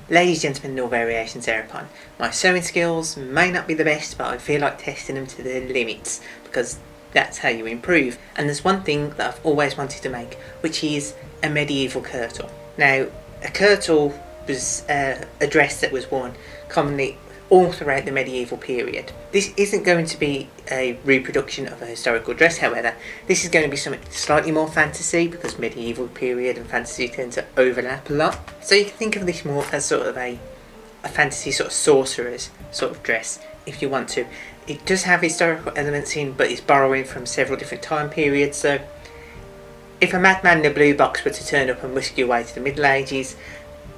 Ladies, gentlemen, all variations thereupon. My sewing skills may not be the best, but I feel like testing them to their limits because that's how you improve. And there's one thing that I've always wanted to make, which is a medieval kirtle. Now, a kirtle was a dress that was worn commonly all throughout the medieval period. This isn't going to be a reproduction of a historical dress, however. This is going to be something slightly more fantasy because medieval period and fantasy tend to overlap a lot. So you can think of this more as sort of a fantasy sort of sorceress sort of dress if you want to. It does have historical elements in, but it's borrowing from several different time periods. So if a madman in a blue box were to turn up and whisk you away to the Middle Ages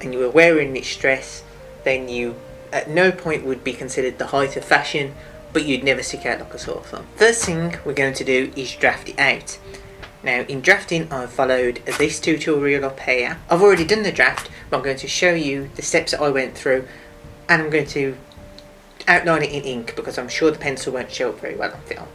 and you were wearing this dress, then you at no point would be considered the height of fashion, but you'd never stick out like a sore thumb. First thing we're going to do is draft it out. Now in drafting I've followed this tutorial up here. I've already done the draft, but I'm going to show you the steps that I went through, and I'm going to outline it in ink because I'm sure the pencil won't show up very well on film.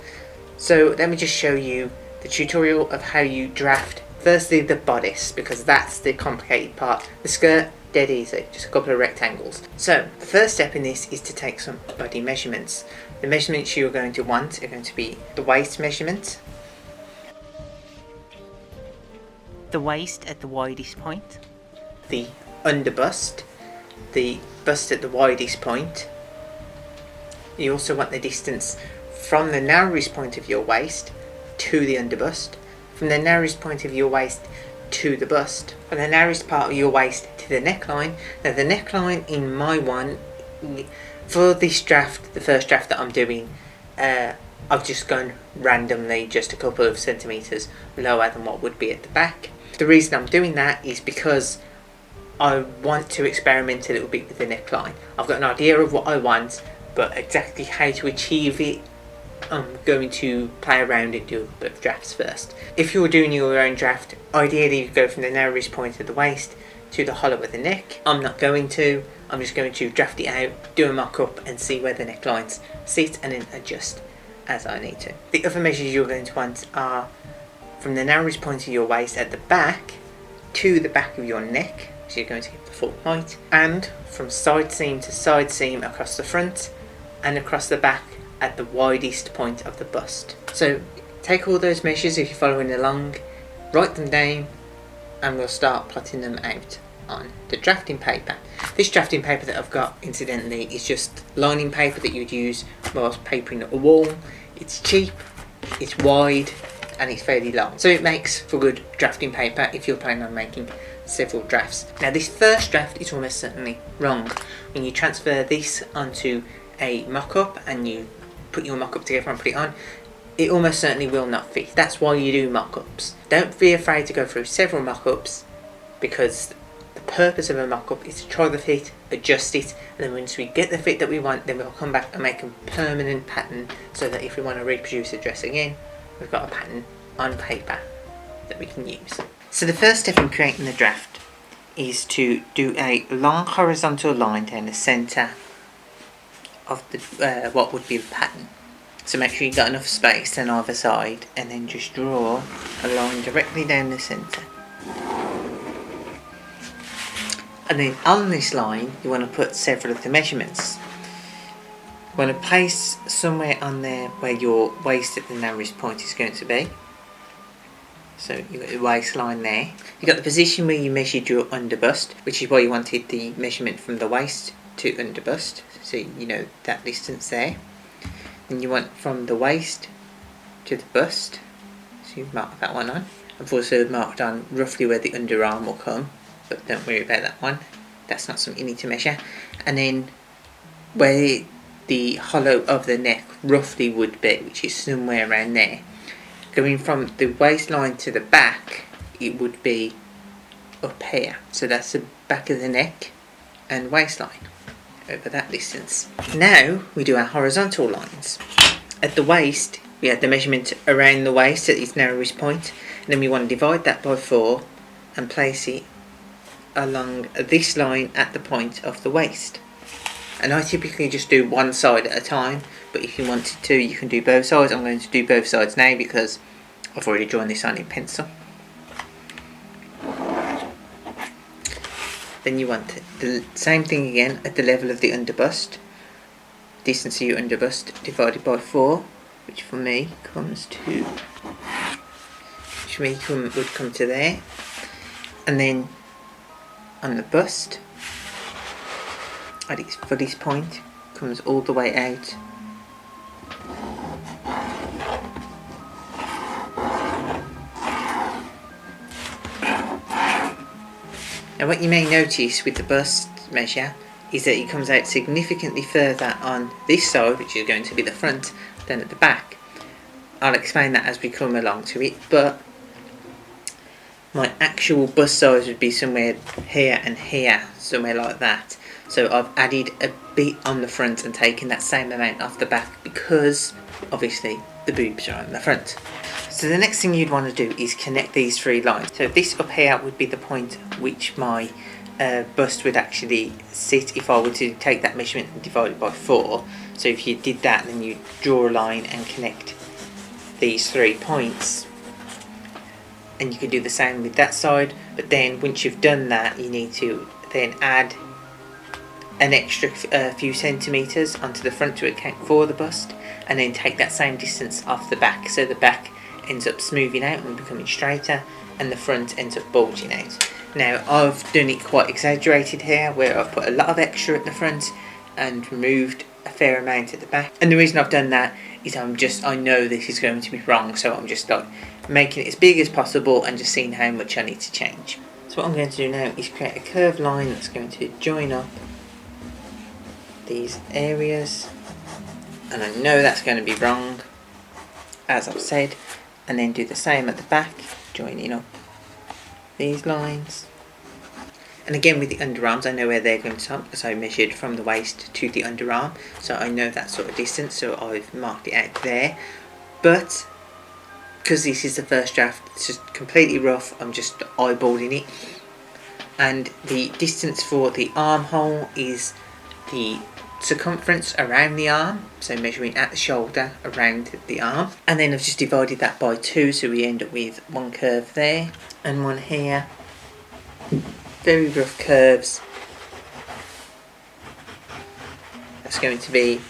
So let me just show you the tutorial of how you draft firstly the bodice, because that's the complicated part. The skirt, dead easy, just a couple of rectangles. So the first step in this is to take some body measurements. The measurements you're going to want are going to be the waist measurement, the waist at the widest point, the underbust, the bust at the widest point. You also want the distance from the narrowest point of your waist to the underbust, from the narrowest point of your waist to the bust, from the narrowest part of your waist to the neckline. Now the neckline in my one, for this draft, the first draft that I'm doing, I've just gone randomly just a couple of centimetres lower than what would be at the back. The reason I'm doing that is because I want to experiment a little bit with the neckline. I've got an idea of what I want, but exactly how to achieve it, I'm going to play around and do a bit of drafts first. If you're doing your own draft, ideally you go from the narrowest point of the waist to the hollow of the neck. I'm not going to. I'm just going to draft it out, do a mock-up and see where the necklines sit and then adjust as I need to. The other measures you're going to want are from the narrowest point of your waist at the back to the back of your neck, so you're going to get the full height, and from side seam to side seam across the front and across the back at the widest point of the bust. So take all those measures if you're following along, write them down, and we'll start plotting them out on the drafting paper. This drafting paper that I've got, incidentally, is just lining paper that you'd use whilst papering a wall. It's cheap, it's wide, and it's fairly long, so it makes for good drafting paper if you're planning on making several drafts. Now this first draft is almost certainly wrong. When you transfer this onto a mock-up and you put your mock-up together and put it on, it almost certainly will not fit. That's why you do mock-ups. Don't be afraid to go through several mock-ups, because the purpose of a mock-up is to try the fit, adjust it, and then once we get the fit that we want, then we'll come back and make a permanent pattern so that if we want to reproduce a dress again, we've got a pattern on paper that we can use. So the first step in creating the draft is to do a long horizontal line down the centre of the what would be the pattern. So make sure you've got enough space on either side, and then just draw a line directly down the centre. And then on this line you want to put several of the measurements. You want to place somewhere on there where your waist at the narrowest point is going to be. So you've got the waistline there. You've got the position where you measured your underbust, which is why you wanted the measurement from the waist to underbust, so you know that distance there. And you want from the waist to the bust, so you've marked that one on. I've also marked on roughly where the underarm will come, but don't worry about that one, that's not something you need to measure. And then where the hollow of the neck roughly would be, which is somewhere around there. Going from the waistline to the back, it would be up here, so that's the back of the neck and waistline, over that distance. Now we do our horizontal lines. At the waist, we have the measurement around the waist at its narrowest point, and then we want to divide that by 4 and place it along this line at the point of the waist. And I typically just do one side at a time, but if you wanted to, you can do both sides. I'm going to do both sides now because I've already drawn this on in pencil. Then you want the same thing again at the level of the underbust. Distance of your underbust divided by 4, which for me comes to, would come to there. And then on the bust, at its fullest point, comes all the way out. Now what you may notice with the bust measure is that it comes out significantly further on this side, which is going to be the front, than at the back. I'll explain that as we come along to it, but my actual bust size would be somewhere here and here, somewhere like that. So I've added a bit on the front and taken that same amount off the back because obviously the boobs are on the front. So the next thing you'd want to do is connect these 3 lines. So this up here would be the point which my bust would actually sit if I were to take that measurement and divide it by 4. So if you did that, then you draw a line and connect these 3 points, and you can do the same with that side. But then once you've done that, you need to then add an extra few centimetres onto the front to account for the bust, and then take that same distance off the back, so the back ends up smoothing out and becoming straighter, and the front ends up bulging out. Now I've done it quite exaggerated here, where I've put a lot of extra at the front and removed a fair amount at the back. And the reason I've done that is I know this is going to be wrong, so I'm just like making it as big as possible and just seeing how much I need to change. So what I'm going to do now is create a curved line that's going to join up these areas, and I know that's going to be wrong, as I've said, and then do the same at the back, joining up these lines. And again with the underarms, I know where they're going to stop because I measured from the waist to the underarm, so I know that sort of distance, so I've marked it out there. But because this is the first draft, it's just completely rough, I'm just eyeballing it. And the distance for the armhole is the circumference around the arm, so measuring at the shoulder around the arm, and then I've just divided that by 2, so we end up with one curve there and one here. Very rough curves. That's going to be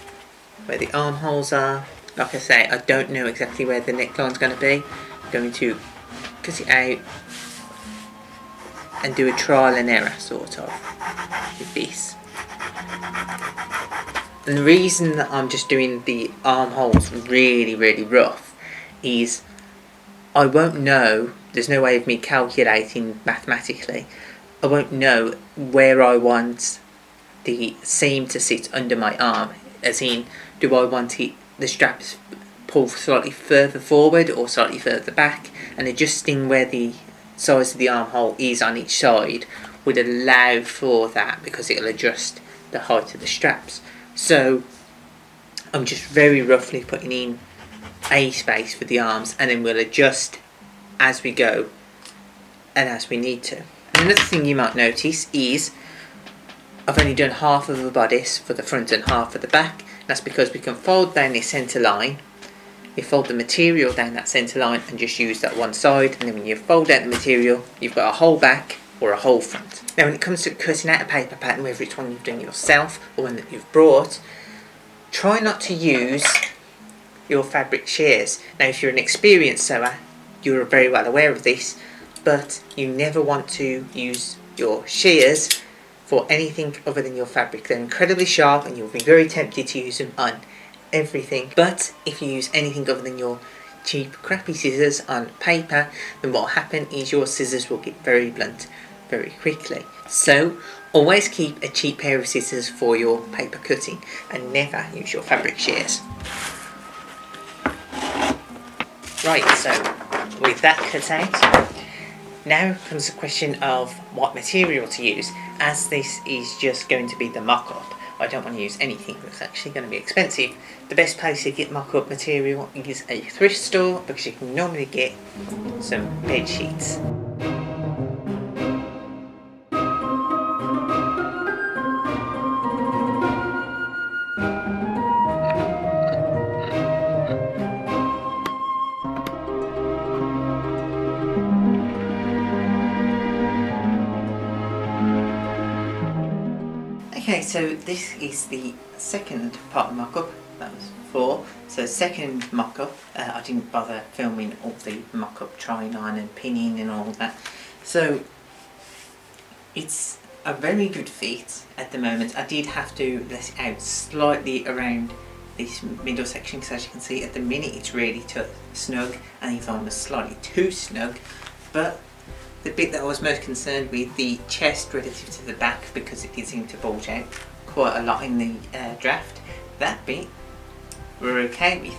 where the armholes are. Like I say, I don't know exactly where the neckline's going to be. I'm going to cut it out and do a trial and error sort of with this. And the reason that I'm just doing the armholes really rough is I won't know, there's no way of me calculating mathematically, I won't know where I want the seam to sit under my arm, as in, do I want the straps pull slightly further forward or slightly further back, and adjusting where the size of the armhole is on each side would allow for that, because it'll adjust the height of the straps. So I'm just very roughly putting in a space for the arms, and then we'll adjust as we go and as we need to. And another thing you might notice is I've only done half of a bodice for the front and half for the back. That's because we can fold down this centre line, you fold the material down that centre line and just use that one side, and then when you fold out the material you've got a whole back or a whole front. Now when it comes to cutting out a paper pattern, whether it's one you've done yourself or one that you've brought, try not to use your fabric shears. Now if you're an experienced sewer, you're very well aware of this, but you never want to use your shears for anything other than your fabric. They're incredibly sharp and you'll be very tempted to use them on everything. But if you use anything other than your cheap crappy scissors on paper, then what will happen is your scissors will get very blunt very quickly. So always keep a cheap pair of scissors for your paper cutting and never use your fabric shears. Right, so with that cut out, now comes the question of what material to use. As this is just going to be the mock-up, I don't want to use anything that's actually going to be expensive. The best place to get mock-up material is a thrift store, because you can normally get some bed sheets. Okay, so this is the second part of the mock-up. That was 4. So second mock-up, I didn't bother filming all the mock-up trying on and pinning and all that. So it's a very good fit at the moment. I did have to let it out slightly around this middle section because, as you can see, at the minute it's really snug, and if I was slightly too snug. But the bit that I was most concerned with, the chest relative to the back, because it did seem to bulge out quite a lot in the draft, that bit we're okay with.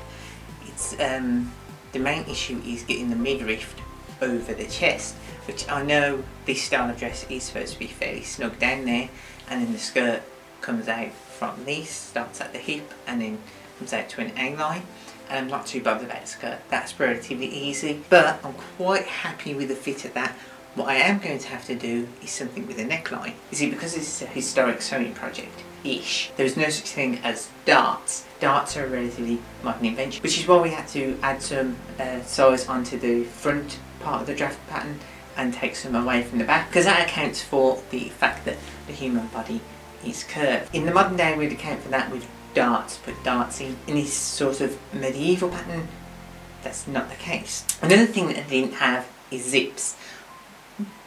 It's the main issue is getting the midriff over the chest, which I know this style of dress is supposed to be fairly snug down there, and then the skirt comes out from this, starts at the hip and then comes out to an A-line. And I'm not too bothered about the skirt, that's relatively easy, but I'm quite happy with the fit of that. What I am going to have to do is something with the neckline. You see, because this is a historic sewing project-ish, there is no such thing as darts. Darts are a relatively modern invention, which is why we had to add some size onto the front part of the draft pattern and take some away from the back, because that accounts for the fact that the human body is curved. In the modern day, we'd account for that with darts, put darts in this sort of medieval pattern. That's not the case. Another thing that I didn't have is zips.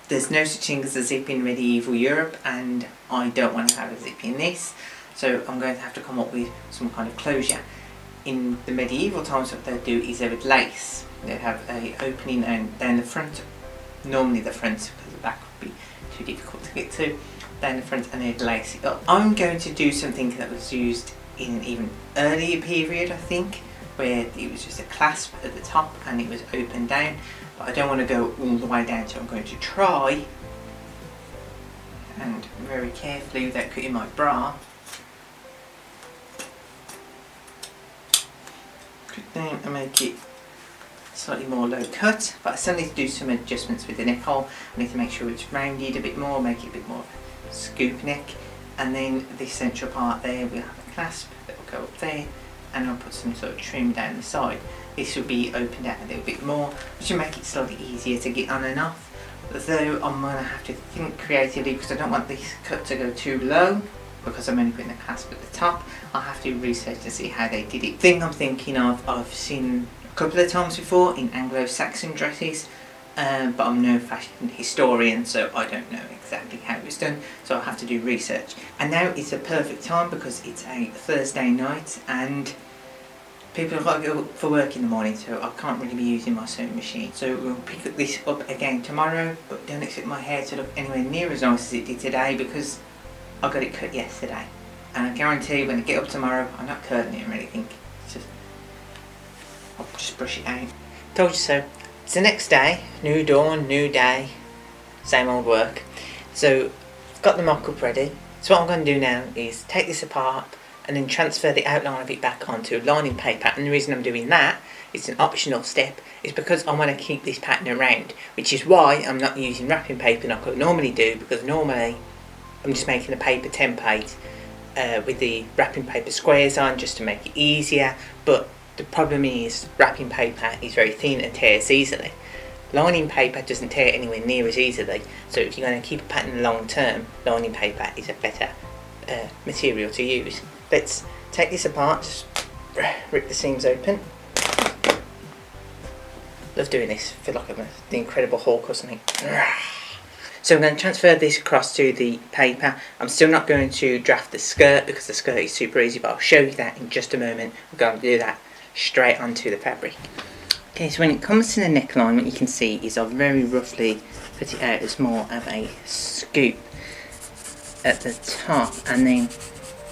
There's no such thing as a zip in medieval Europe, and I don't want to have a zip in this, so I'm going to have to come up with some kind of closure. In the medieval times, what they do is they would lace. They'd have a opening down the front, normally the front, because the back would be too difficult to get to, down the front, and they'd lace it up. I'm going to do something that was used in an even earlier period, I think, where it was just a clasp at the top and it was open down, but I don't want to go all the way down, so I'm going to try, and very carefully without cutting my bra, cut down and make it slightly more low cut. But I still need to do some adjustments with the neck hole. I need to make sure it's rounded a bit more, make it a bit more of a scoop neck, and then this central part there will have a clasp that will go up there, and I'll put some sort of trim down the side. This will be opened out a little bit more, which will make it slightly easier to get on and off. Though I'm going to have to think creatively, because I don't want this cut to go too low, because I'm only putting the clasp at the top. I'll have to research to see how they did it. The thing I'm thinking of, I've seen a couple of times before in Anglo-Saxon dresses, but I'm no fashion historian, so I don't know exactly how it was done, so I'll have to do research. And now it's a perfect time because it's a Thursday night and people have got to go for work in the morning, so I can't really be using my sewing machine. So we'll pick this up again tomorrow, but don't expect my hair to look anywhere near as nice as it did today, because I got it cut yesterday. And I guarantee when I get up tomorrow, I'm not curling it or anything. It's just, I'll just brush it out. Told you so. It's the next day, new dawn, new day, same old work. So I've got the mock-up ready. So what I'm going to do now is take this apart and then transfer the outline of it back onto lining paper. And the reason I'm doing that, it's an optional step, is because I want to keep this pattern around, which is why I'm not using wrapping paper like I normally do, because normally I'm just making a paper template with the wrapping paper squares on just to make it easier. But the problem is wrapping paper is very thin and tears easily. Lining paper doesn't tear anywhere near as easily, so if you're going to keep a pattern long term, lining paper is a better material to use. Let's take this apart, just rip the seams open. Love doing this, I feel like I'm the Incredible Hulk or something. So I'm going to transfer this across to the paper. I'm still not going to draft the skirt because the skirt is super easy, but I'll show you that in just a moment. I'm going to do that straight onto the fabric. Okay, so when it comes to the neckline, what you can see is I've very roughly put it out as more of a scoop at the top, and then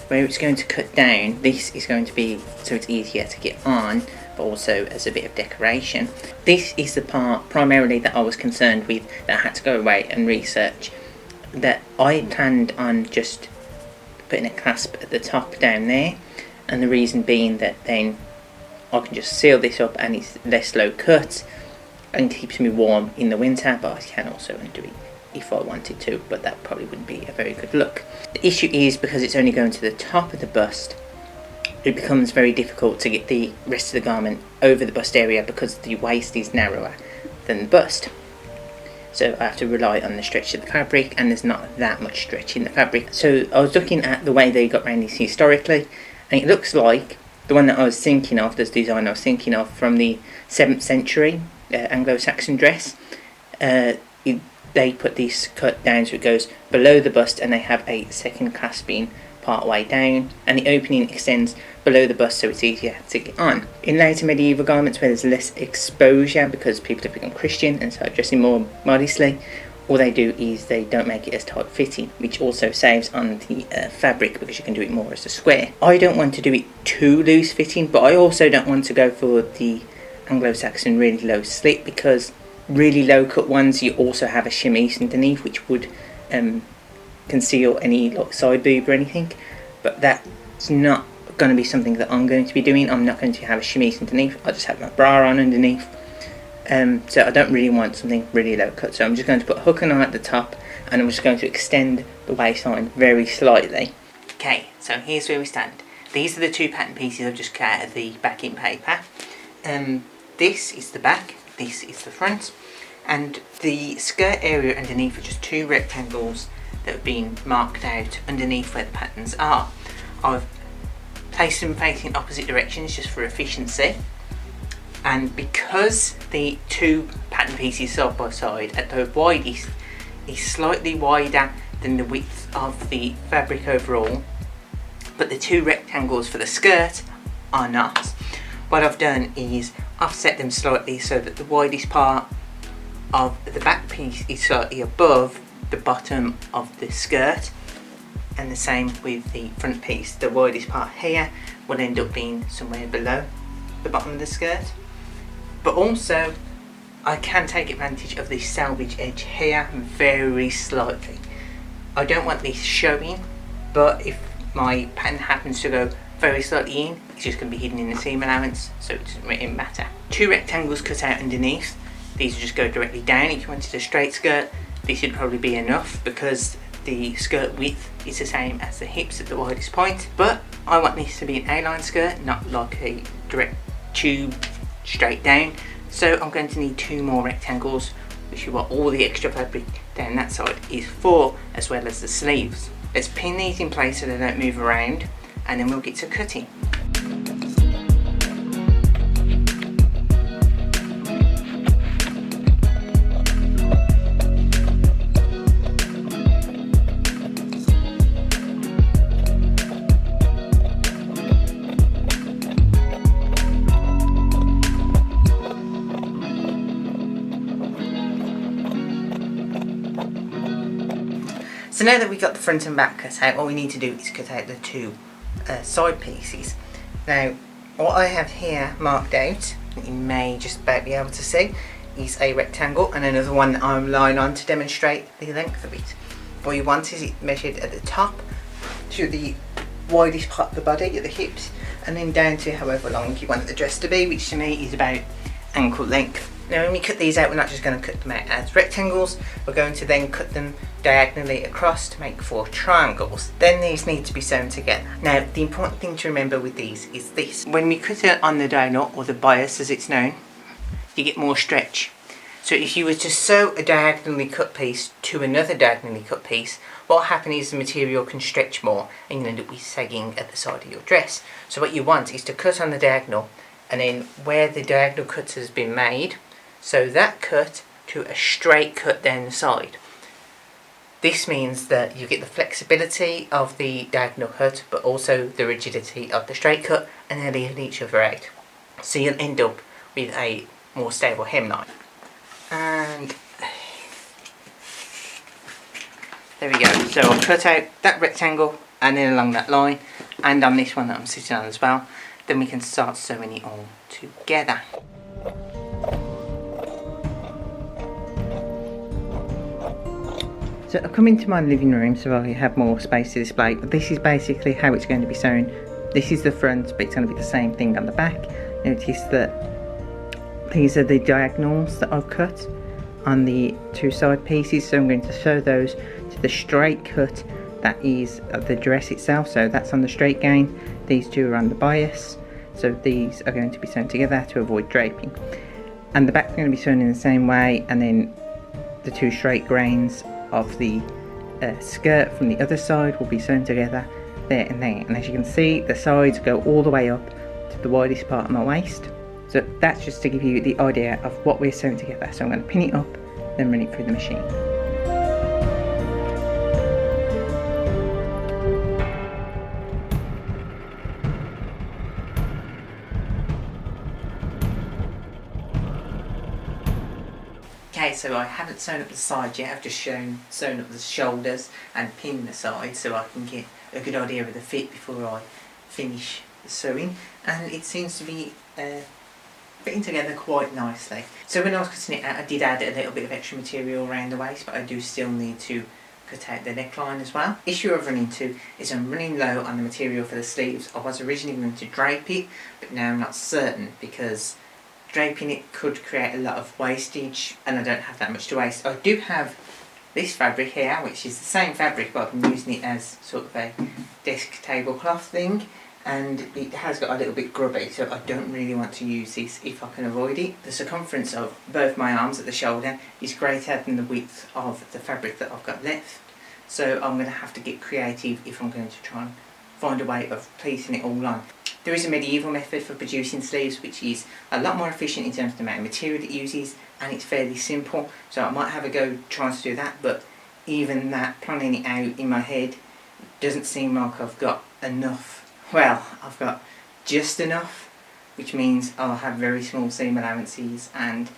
where it's going to cut down, this is going to be so it's easier to get on, but also as a bit of decoration. This is the part primarily that I was concerned with, that I had to go away and research, that I planned on just putting a clasp at the top down there, and the reason being that then I can just seal this up and it's less low cut and keeps me warm in the winter, but I can also undo it if I wanted to, but that probably wouldn't be a very good look. The issue is, because it's only going to the top of the bust, it becomes very difficult to get the rest of the garment over the bust area because the waist is narrower than the bust. so I have to rely on the stretch of the fabric, and there's not that much stretch in the fabric. So I was looking at the way they got around these historically, and it looks like the one that I was thinking of, this design I was thinking of from the 7th century Anglo-Saxon dress. They put this cut down so it goes below the bust, and they have a second clasping part way down, and the opening extends below the bust so it's easier to get on. In later medieval garments where there's less exposure because people have become Christian and start dressing more modestly, all they do is they don't make it as tight fitting, which also saves on the fabric because you can do it more as a square. I don't want to do it too loose fitting, but I also don't want to go for the Anglo-Saxon really low slit, because really low cut ones you also have a chemise underneath which would conceal any like side boob or anything, but that's not going to be something that I'm going to be doing. I'm not going to have a chemise underneath, I just have my bra on underneath. So I don't really want something really low cut, so I'm just going to put a hook on at the top, and I'm just going to extend the waistline very slightly. Okay, so here's where we stand. These are the 2 pattern pieces I've just cut out of the backing paper. This is the back, this is the front, and the skirt area underneath are just 2 rectangles that have been marked out underneath where the patterns are. I've placed them facing opposite directions just for efficiency, and because the 2 pattern pieces side by side at the widest is slightly wider than the width of the fabric overall, but the 2 rectangles for the skirt are not, what I've done is offset them slightly so that the widest part of the back piece is slightly above the bottom of the skirt, and the same with the front piece. The widest part here will end up being somewhere below the bottom of the skirt. But also I can take advantage of this selvage edge here very slightly. I don't want this showing, but if my pattern happens to go very slightly in, it's just going to be hidden in the seam allowance, so it doesn't really matter. 2 rectangles cut out underneath, these will just go directly down. If you wanted a straight skirt, this would probably be enough because the skirt width is the same as the hips at the widest point, but I want this to be an A-line skirt, not like a direct tube straight down, so I'm going to need 2 more rectangles, which is what all the extra fabric down that side is for, as well as the sleeves. Let's pin these in place so they don't move around, and then we'll get to cutting. So now that we've got the front and back cut out, what we need to do is cut out the 2 side pieces. Now, what I have here marked out, you may just about be able to see, is a rectangle, and another one that I'm lying on to demonstrate the length of it. What you want is it measured at the top to the widest part of the body at the hips, and then down to however long you want the dress to be, which to me is about ankle length. Now when we cut these out, we're not just going to cut them out as rectangles, we're going to then cut them diagonally across to make 4 triangles. Then these need to be sewn together. Now the important thing to remember with these is this: when we cut it on the diagonal, or the bias as it's known, you get more stretch. So if you were to sew a diagonally cut piece to another diagonally cut piece, what will happen is the material can stretch more and you'll end up with sagging at the side of your dress. So what you want is to cut on the diagonal, and then where the diagonal cut has been made, so that cut to a straight cut down the side. This means that you get the flexibility of the diagonal cut, but also the rigidity of the straight cut, and they'll even each other out. So you'll end up with a more stable hemline. And there we go. So I'll cut out that rectangle and then along that line, and on this one that I'm sitting on as well. Then we can start sewing it all together. So I've come into my living room so I have more space to display, but this is basically how it's going to be sewn. This is the front, but it's going to be the same thing on the back. Notice that these are the diagonals that I've cut on the 2 side pieces, so I'm going to sew those to the straight cut that is of the dress itself. So that's on the straight gain, these 2 are on the bias, so these are going to be sewn together to avoid draping. And the back's going to be sewn in the same way, and then the two straight grains of the skirt from the other side will be sewn together there and there. And as you can see, the sides go all the way up to the widest part of my waist. So that's just to give you the idea of what we're sewing together. So I'm going to pin it up, then run it through the machine. Okay, so I haven't sewn up the sides yet, I've just sewn up the shoulders and pinned the sides so I can get a good idea of the fit before I finish the sewing, and it seems to be fitting together quite nicely. So when I was cutting it out, I did add a little bit of extra material around the waist, but I do still need to cut out the neckline as well. Issue I've run into is I'm running low on the material for the sleeves. I was originally going to drape it, but now I'm not certain because draping it could create a lot of wastage and I don't have that much to waste. I do have this fabric here, which is the same fabric, but I've been using it as sort of a desk tablecloth thing, and it has got a little bit grubby, so I don't really want to use this if I can avoid it. The circumference of both my arms at the shoulder is greater than the width of the fabric that I've got left, so I'm going to have to get creative if I'm going to try and find a way of placing it all on. There is a medieval method for producing sleeves which is a lot more efficient in terms of the amount of material it uses, and it's fairly simple, so I might have a go trying to do that, but even that, planning it out in my head, doesn't seem like I've got enough. Well, I've got just enough, which means I'll have very small seam allowances and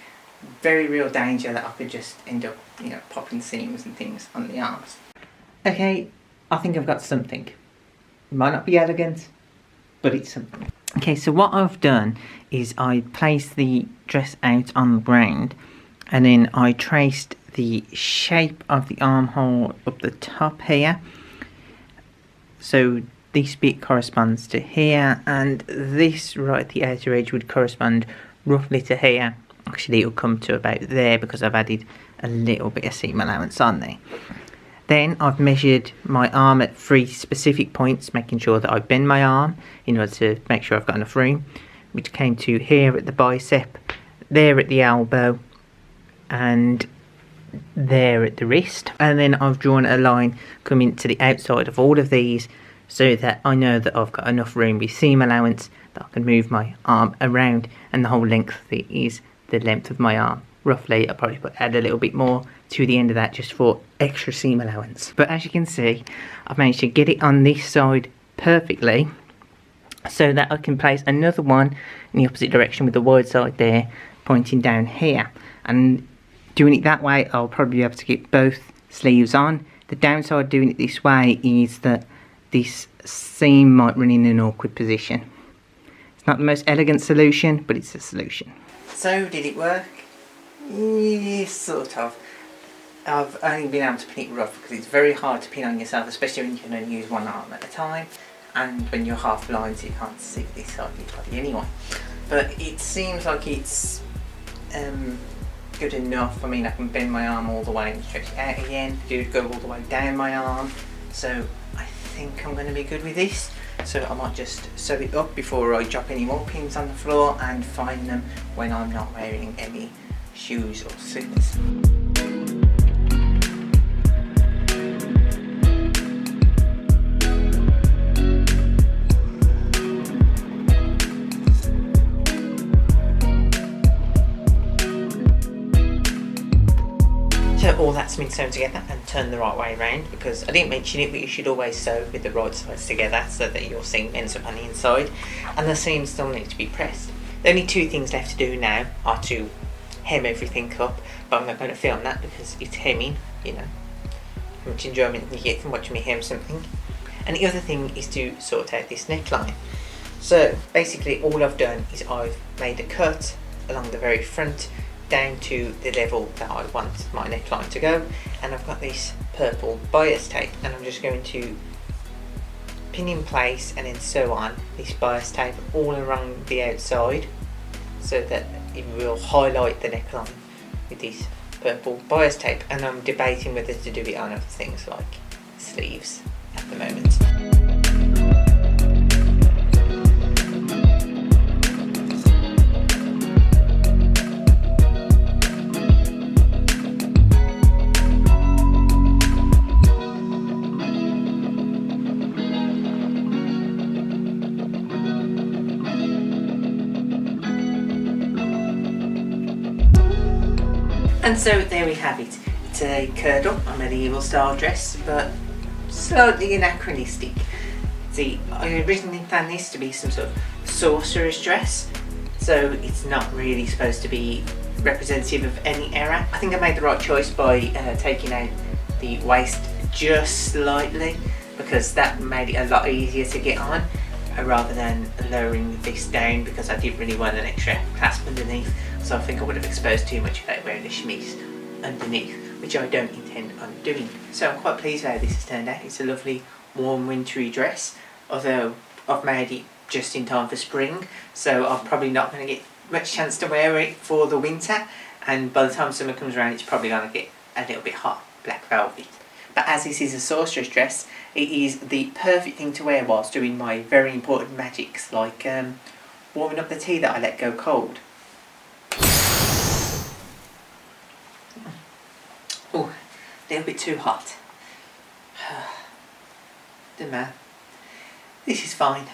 very real danger that I could just end up, you know, popping seams and things on the arms. Okay, I think I've got something. It might not be elegant, but it's something. Okay, so what I've done is I placed the dress out on the ground, and then I traced the shape of the armhole up the top here. So this bit corresponds to here, and this right at the outer edge would correspond roughly to here. Actually, it'll come to about there because I've added a little bit of seam allowance on there. Then I've measured my arm at 3 specific points, making sure that I bend my arm in order to make sure I've got enough room, which came to here at the bicep, there at the elbow, and there at the wrist. And then I've drawn a line coming to the outside of all of these so that I know that I've got enough room with seam allowance that I can move my arm around, and the whole length of it is the length of my arm. Roughly, I'll probably add a little bit more to the end of that just for extra seam allowance. But as you can see, I've managed to get it on this side perfectly so that I can place another one in the opposite direction with the wide side there pointing down here. And doing it that way, I'll probably be able to get both sleeves on. The downside doing it this way is that this seam might run in an awkward position. It's not the most elegant solution, but it's a solution. So, did it work? Yes, sort of. I've only been able to pin it rough because it's very hard to pin on yourself, especially when you can only use one arm at a time, and when you're half blind so you can't see this side of your body anyway. But it seems like it's good enough. I mean, I can bend my arm all the way and stretch it out again, go all the way down my arm, so I think I'm going to be good with this. So I might just sew it up before I drop any more pins on the floor and find them when I'm not wearing any shoes or slippers. So all that's been sewn together and turned the right way around, because I didn't mention it, but you should always sew with the right sides together so that your seam ends up on the inside, and the seams still need to be pressed. The only 2 things left to do now are to hem everything up, but I'm not going to film that because it's hemming, you know, how much enjoyment you get from watching me hem something. And the other thing is to sort out this neckline. So basically all I've done is I've made a cut along the very front down to the level that I want my neckline to go, and I've got this purple bias tape, and I'm just going to pin in place and then sew on this bias tape all around the outside so that it will highlight the neckline with this purple bias tape. And I'm debating whether to do it on other things like sleeves at the moment. And so there we have it. It's a Kirtle, a medieval style dress, but slightly anachronistic. See, I originally planned this to be some sort of sorceress dress, so it's not really supposed to be representative of any era. I think I made the right choice by taking out the waist just slightly, because that made it a lot easier to get on, rather than lowering this down, because I didn't really want an extra clasp underneath. So I think I would have exposed too much without wearing the chemise underneath, which I don't intend on doing. So I'm quite pleased how this has turned out. It's a lovely warm wintry dress, although I've made it just in time for spring, so I'm probably not going to get much chance to wear it for the winter, and by the time summer comes around it's probably going to get a little bit hot, black velvet. But as this is a sorceress dress, it is the perfect thing to wear whilst doing my very important magics, like warming up the tea that I let go cold. Oh, a little bit too hot. Doesn't matter. This is fine.